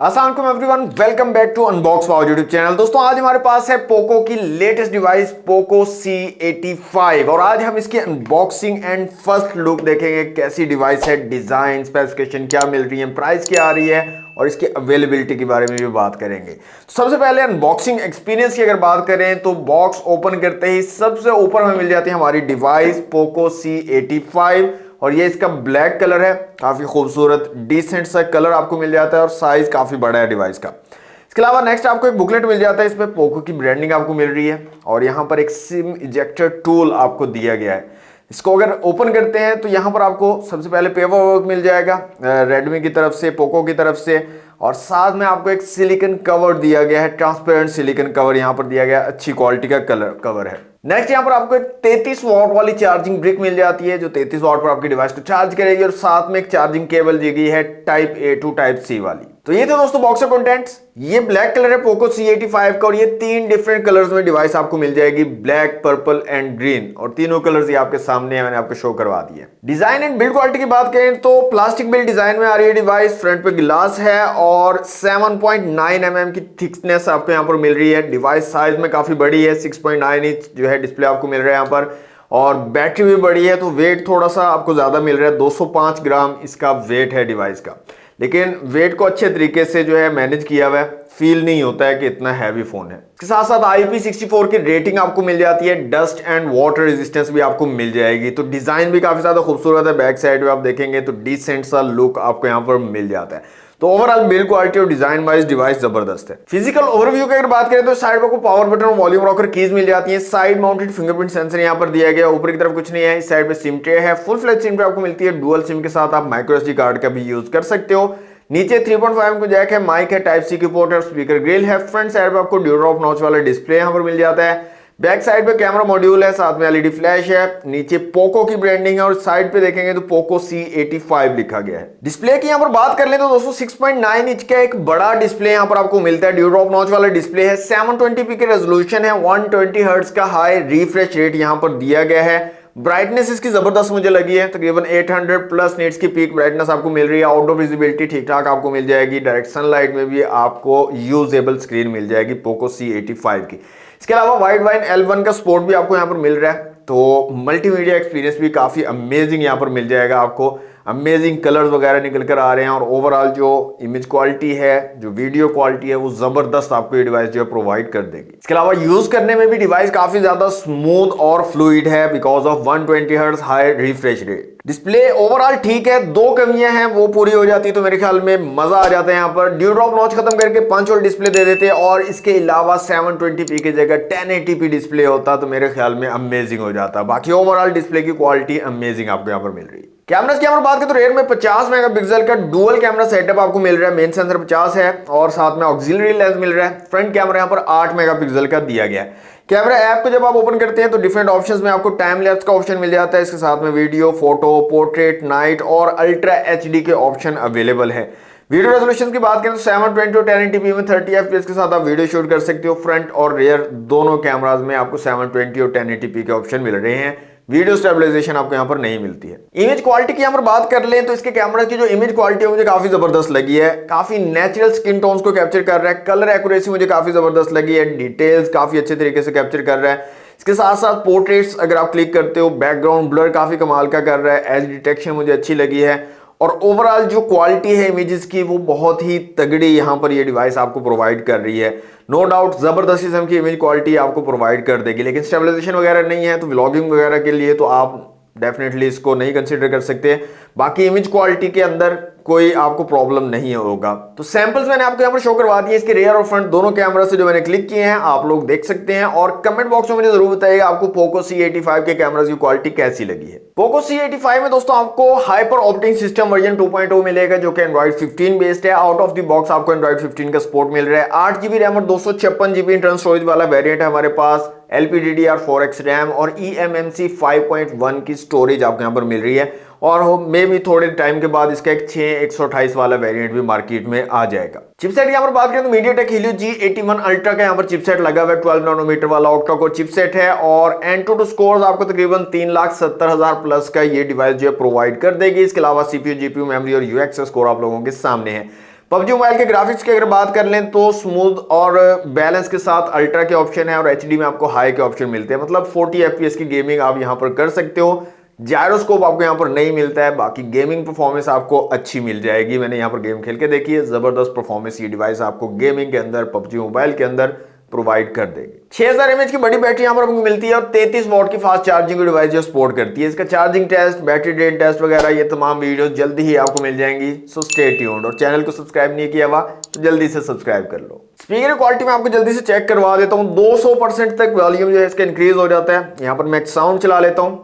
अस्सलाम everyone, welcome back to unbox wow YouTube channel. दोस्तों आज हमारे पास है पोको की लेटेस्ट डिवाइस पोको C85 और आज हम इसकी अनबॉक्सिंग एंड फर्स्ट लुक देखेंगे। कैसी डिवाइस है, डिजाइन स्पेसिफिकेशन क्या मिल रही है, प्राइस क्या आ रही है और इसकी अवेलेबिलिटी के बारे में भी बात करेंगे। सबसे पहले अनबॉक्सिंग एक्सपीरियंस की अगर बात करें तो बॉक्स ओपन करते ही सबसे ऊपर हमें मिल जाती है हमारी डिवाइस पोको C85 और ये इसका ब्लैक कलर है। काफी खूबसूरत डिसेंट सा कलर आपको मिल जाता है और साइज काफी बड़ा है डिवाइस का। इसके अलावा नेक्स्ट आपको एक बुकलेट मिल जाता है, इसमें पोको की ब्रांडिंग आपको मिल रही है और यहाँ पर एक सिम इजेक्टर टूल आपको दिया गया है। इसको अगर ओपन करते हैं तो यहाँ पर आपको सबसे पहले पेपर वर्क मिल जाएगा रेडमी की तरफ से, पोको की तरफ से, और साथ में आपको एक सिलिकॉन कवर दिया गया है, ट्रांसपेरेंट सिलिकॉन कवर यहाँ पर दिया गया है, अच्छी क्वालिटी का कवर है। नेक्स्ट यहाँ पर आपको एक 33 वॉट वाली चार्जिंग ब्रिक मिल जाती है जो 33 वॉट पर आपकी डिवाइस को चार्ज करेगी और साथ में एक चार्जिंग केबल दी गई है type A to type C वाली। तो ये थे दोस्तों बॉक्स के कंटेंट्स। ये ब्लैक कलर है पोको C85 का और ये 3 डिफरेंट कलर्स में डिवाइस आपको मिल जाएगी, ब्लैक, पर्पल एंड ग्रीन, और तीनों कलर्स ये आपके सामने है, मैंने आपको शो करवा दिए। डिजाइन एंड बिल्ड क्वालिटी की बात करें तो प्लास्टिक बिल्ड डिजाइन में आ रही है डिवाइस, फ्रंट पे ग्लास है और 7.9 mm की थिकनेस आपको यहाँ पर मिल रही है। डिवाइस साइज में काफी बड़ी है, 6.9 इंच जो है डिस्प्ले आपको मिल रहा है यहाँ पर, और बैटरी भी बड़ी है तो वेट थोड़ा सा आपको ज्यादा मिल रहा है, 205 ग्राम इसका वेट है डिवाइस का, लेकिन वेट को अच्छे तरीके से जो है मैनेज किया हुआ है, फील नहीं होता है कि इतना हैवी फोन है। इसके साथ साथ IP64 की रेटिंग आपको मिल जाती है, डस्ट एंड वाटर रेजिस्टेंस भी आपको मिल जाएगी। तो डिजाइन भी काफी ज्यादा खूबसूरत है, बैक साइड में आप देखेंगे तो डिसेंट सा लुक आपको यहाँ पर मिल जाता है। तो ओवरऑल बिल्ड क्वालिटी और डिजाइन वाइज डिवाइस जबरदस्त है। फिजिकल ओवरव्यू की अगर बात करें तो साइड पर पावर बटन और वॉल्यूम रॉकर कीज मिल जाती है, साइड माउंटेड फिंगरप्रिंट सेंसर यहाँ पर दिया गया, ऊपर की तरफ कुछ नहीं है। इस साइड पे सिम ट्रे है, फुल फ्लैश सिम ट्रे आपको मिलती है, डुअल सिम के साथ आप माइक्रो SD कार्ड का भी यूज कर सकते हो। नीचे 3.5 जैक है, माइक है, टाइप C की पोर्ट है, स्पीकर ग्रिल है। फ्रंट साइड पे आपको ड्यूरॉप नॉच वाला डिस्प्ले यहाँ पर मिल जाता है। बैक साइड पे कैमरा मॉड्यूल है, साथ में LED फ्लैश है। नीचे पोको की ब्रांडिंग है और साइड पे देखेंगे तो पोको C85 लिखा गया है। डिस्प्ले की यहाँ पर बात कर ले तो दोस्तों 6.9 इंच का एक बड़ा डिस्प्ले यहाँ पर आपको मिलता है, ड्यूरॉप नॉच वाला डिस्प्ले है, 720p की रेजोल्यूशन है, 120 हर्ट्ज का हाई रिफ्रेश रेट यहाँ पर दिया गया है। ब्राइटनेस इसकी जबरदस्त मुझे लगी है, तकरीबन 800 प्लस निट्स की पीक ब्राइटनेस आपको मिल रही है। आउटडोर विजिबिलिटी ठीक ठाक आपको मिल जाएगी, डायरेक्ट सनलाइट में भी आपको यूजेबल स्क्रीन मिल जाएगी पोको C85 की। इसके अलावा वाइड वाइन L1 का सपोर्ट भी आपको यहाँ पर मिल रहा है, तो मल्टीमीडिया एक्सपीरियंस भी काफी अमेजिंग यहाँ पर मिल जाएगा आपको। अमेजिंग कलर्स वगैरह निकल कर आ रहे हैं और ओवरऑल जो इमेज क्वालिटी है, जो वीडियो क्वालिटी है, वो जबरदस्त आपको ये डिवाइस जो है प्रोवाइड कर देगी। इसके अलावा यूज करने में भी डिवाइस काफी ज्यादा स्मूथ और फ्लूइड है because of 120 hertz high refresh rate. Display overall ठीक है, 2 कमियां हैं वो पूरी हो जाती तो मेरे ख्याल में मजा आ जाता है। यहाँ पर ड्यूरॉप नॉच खत्म करके पंच होल डिस्प्ले दे देते और इसके अलावा 720p की जगह 1080p डिस्प्ले होता तो मेरे ख्याल में अमेजिंग हो जाता। बाकी ओवरऑल डिस्प्ले की क्वालिटी अमेजिंग आपको यहाँ पर मिल रही है। कैमरास की अगर बात करें तो रेयर में 50 मेगापिक्सल का डुअल कैमरा सेटअप आपको मिल रहा है, मेन सेंसर 50 है और साथ में ऑक्सिलरी लेंस मिल रहा है। फ्रंट कैमरा यहाँ पर 8 मेगापिक्सल का दिया गया है। कैमरा ऐप को जब आप ओपन करते हैं तो डिफरेंट ऑप्शंस में आपको टाइम लैप्स का ऑप्शन मिल जाता है, इसके साथ में वीडियो, फोटो, पोर्ट्रेट, नाइट और अल्ट्रा HD के ऑप्शन अवेलेबल है। वीडियो रेजोल्यूशन की बात करें तो 720 और 1080p में 30 FPS के साथ आप वीडियो शूट कर सकते हो। फ्रंट और रियर दोनों कैमराज में आपको 720 और 1080p के ऑप्शन मिल रहे हैं, वीडियो स्टेबलाइजेशन आपको यहाँ पर नहीं मिलती है। इमेज क्वालिटी की यहाँ पर बात कर लें तो इसके कैमरा की जो इमेज क्वालिटी है मुझे काफी जबरदस्त लगी है, काफी नेचुरल स्किन टोन्स को कैप्चर कर रहा है, कलर एक्यूरेसी मुझे काफी जबरदस्त लगी है, डिटेल्स काफी अच्छे तरीके से कैप्चर कर रहा है। इसके साथ साथ पोर्ट्रेट्स अगर आप क्लिक करते हो, बैकग्राउंड ब्लर काफी कमाल का कर रहा है, एज डिटेक्शन मुझे अच्छी लगी है और ओवरऑल जो क्वालिटी है इमेजेस की वो बहुत ही तगड़ी यहाँ पर ये डिवाइस आपको प्रोवाइड कर रही है। नो डाउट जबरदस्त किस्म की इमेज क्वालिटी आपको प्रोवाइड कर देगी, लेकिन स्टेबलाइजेशन वगैरह नहीं है तो व्लॉगिंग वगैरह के लिए तो आप डेफिनेटली इसको नहीं कंसीडर कर सकते। बाकी इमेज क्वालिटी के अंदर कोई आपको प्रॉब्लम नहीं होगा। तो सैंपल्स मैंने आपको यहाँ पर शो करवा दिए, इसके रियर और फ्रंट दोनों कैमरा से जो मैंने क्लिक किए हैं आप लोग देख सकते हैं और कमेंट बॉक्स में मुझे जरूर बताइएगा आपको पोको C85 के कैमरास की क्वालिटी कैसी लगी है। पोको C85 में दोस्तों आपको हाइपर ऑप्टिंग सिस्टम वर्जन 2.0 मिलेगा जो कि एंड्रॉइड 15 बेस्ड है। आउट ऑफ द बॉक्स आपको एंड्रॉइड 15 का सपोर्ट मिल रहा है। 8GB रैम और 256GB इंटरनल स्टोरेज वाला वेरिएंट है हमारे पास। LPDDR4X रैम और eMMC 5.1 की स्टोरेज आपको यहाँ पर मिल रही है और मे भी थोड़े टाइम के बाद इसका एक 6128 वाला वेरिएंट भी मार्केट में आ जाएगा। चिपसेट यहाँ पर बात करें तो MediaTek Helio G81 Ultra का यहाँ पर चिपसेट लगा हुआ है, 12 नैनोमीटर वाला ऑक्टा कोर चिपसेट है और Antutu स्कोर आपको तकरीबन 3,70,000 प्लस का ये डिवाइस जो है प्रोवाइड कर देगी। इसके अलावा CPU, GPU, मेमोरी और UX स्कोर आप लोगों के सामने है। PUBG मोबाइल के ग्राफिक्स की अगर बात कर लें तो स्मूथ और बैलेंस के साथ अल्ट्रा के ऑप्शन है और एचडी में आपको हाई के ऑप्शन मिलते हैं, मतलब 40 FPS की गेमिंग आप यहां पर कर सकते हो। जायरोस्कोप आपको यहां पर नहीं मिलता है, बाकी गेमिंग परफॉर्मेंस आपको अच्छी मिल जाएगी। मैंने यहां पर गेम खेल के देखी है, जबरदस्त परफॉर्मेंस ये डिवाइस आपको गेमिंग के अंदर PUBG मोबाइल के अंदर प्रोवाइड कर देगी। 6000 mAh की बड़ी बैटरी यहां पर आपको मिलती है और 33 वॉट की फास्ट चार्जिंग डिवाइस जो सपोर्ट करती है। इसका charging test, battery drain test वगैरह ये तमाम वीडियोस जल्दी ही आपको मिल जाएंगी, सो स्टे ट्यून्ड। और चैनल को सब्सक्राइब नहीं किया हुआ तो जल्दी से सब्सक्राइब कर लो। स्पीकर क्वालिटी में आपको जल्दी से चेक करवा देता हूं, 200% तक वॉल्यूम जो है इसका इंक्रीज हो जाता है। यहां पर मैं एक साउंड चला लेता हूं।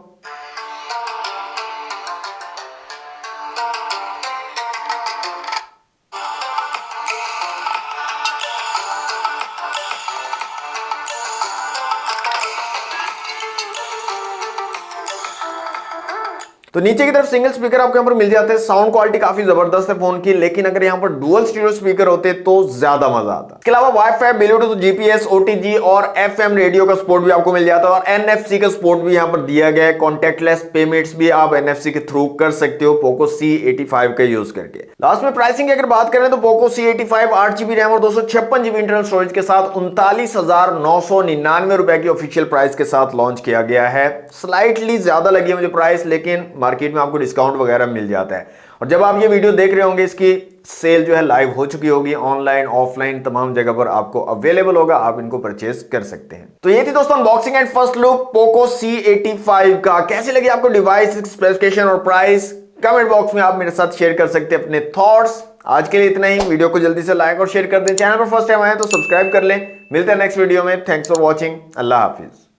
तो नीचे की तरफ सिंगल स्पीकर आपको यहां पर मिल जाते हैं। साउंड क्वालिटी काफी जबरदस्त है फोन की, लेकिन अगर यहां पर डुअल स्टीरियो स्पीकर होते तो ज्यादा मजा आता। इसके अलावा वाईफाई, ब्लूटूथ, जीपीएस, ओटीजी और एफएम रेडियो का सपोर्ट भी आपको मिल जाता है और एनएफसी का सपोर्ट भी यहां पर दिया गया है। कॉन्टैक्टलेस पेमेंट्स भी आप एनएफसी के थ्रू कर सकते हो पोको C85 का यूज करके। लास्ट में प्राइसिंग की अगर बात करें तो पोको C85 8GB रैम और 256GB इंटरनल स्टोरेज के साथ 39,999 रुपए की ऑफिशियल प्राइस के साथ लॉन्च किया गया है। स्लाइटली ज्यादा लगी है मुझे प्राइस, लेकिन मार्केट में आपको डिस्काउंट वगैरह मिल जाता है। और जब आप ये वीडियो देख रहे होंगे इसकी सेल जो है लाइव हो चुकी होगी, ऑनलाइन ऑफलाइन तमाम जगह पर आपको अवेलेबल होगा, आप इनको परचेज कर सकते हैं। तो ये थी दोस्तों unboxing and first look Poco C85 का। कैसी लगी आपको डिवाइस, स्पेसिफिकेशन और प्राइस? कमेंट बॉक्स में आप मेरे साथ शेयर कर सकते हैं अपने थॉट्स। आज के लिए इतना ही। वीडियो को जल्दी से लाइक और शेयर कर दें। चैनल पर फर्स्ट टाइम आए तो सब्सक्राइब कर लें। मिलते हैं नेक्स्ट वीडियो में। Thanks for watching. Allah Hafiz.